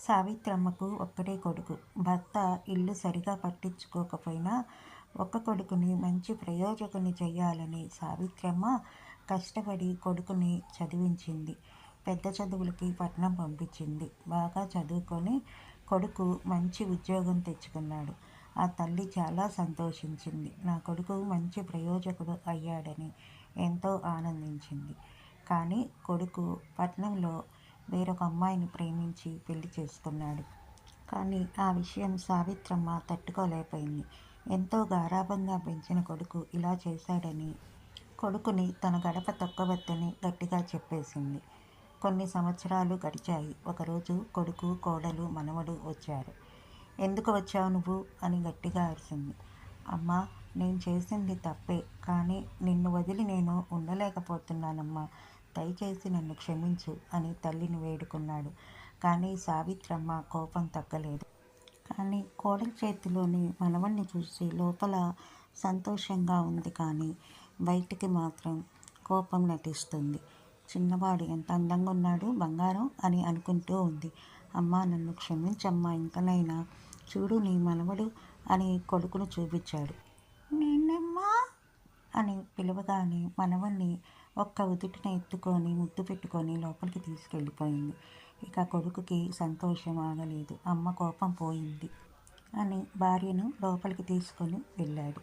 సావిత్రమ్మకు ఒక్కడే కొడుకు. భర్త ఇల్లు సరిగా పట్టించుకోకపోయినా ఒక్క కొడుకుని మంచి ప్రయోజకుని చెయ్యాలని సావిత్రమ్మ కష్టపడి కొడుకుని చదివించింది. పెద్ద చదువులకి పట్నం పంపించింది. బాగా చదువుకొని కొడుకు మంచి ఉద్యోగం తెచ్చుకున్నాడు. ఆ తల్లి చాలా సంతోషించింది. నా కొడుకు మంచి ప్రయోజకుడు అయ్యాడని ఎంతో ఆనందించింది. కానీ కొడుకు పట్నంలో వేరొక అమ్మాయిని ప్రేమించి పెళ్లి చేసుకున్నాడు. కానీ ఆ విషయం సావిత్రమ్మ తట్టుకోలేకపోయింది. ఎంతో గారాబంగా పెంచిన కొడుకు ఇలా చేశాడని కొడుకుని తన గడప తొక్కవద్దని గట్టిగా చెప్పేసింది. కొన్ని సంవత్సరాలు గడిచాయి. ఒకరోజు కొడుకు, కోడలు, మనవడు వచ్చారు. "ఎందుకు వచ్చావు నువ్వు?" అని గట్టిగా అరిసింది. "అమ్మా, నేను చేసింది తప్పే, కానీ నిన్ను వదిలి నేను ఉండలేకపోతున్నానమ్మా. దయచేసి నన్ను క్షమించు" అని తల్లిని వేడుకున్నాడు. కానీ సావిత్రమ్మ కోపం తగ్గలేదు. కానీ కోడలి చేతిలోని మనవణ్ణి చూసి లోపల సంతోషంగా ఉంది, కానీ బయటికి మాత్రం కోపం నటిస్తుంది. చిన్నవాడు ఎంత అందంగా ఉన్నాడు బంగారం అని అనుకుంటూ ఉంది. "అమ్మా, నన్ను క్షమించమ్మా, ఇంకనైనా చూడు నీ మనవడు" అని కొడుకును చూపించాడు. "నేనమ్మా" అని పిలవగానే మనవణ్ణి ఒక్క ఉదుటిన ఎత్తుకొని ముద్దు పెట్టుకొని లోపలికి తీసుకెళ్ళిపోయింది. ఇక కొడుకుకి సంతోషం ఆగలేదు. అమ్మ కోపం పోయింది అని భార్యను లోపలికి తీసుకొని వెళ్ళాడు.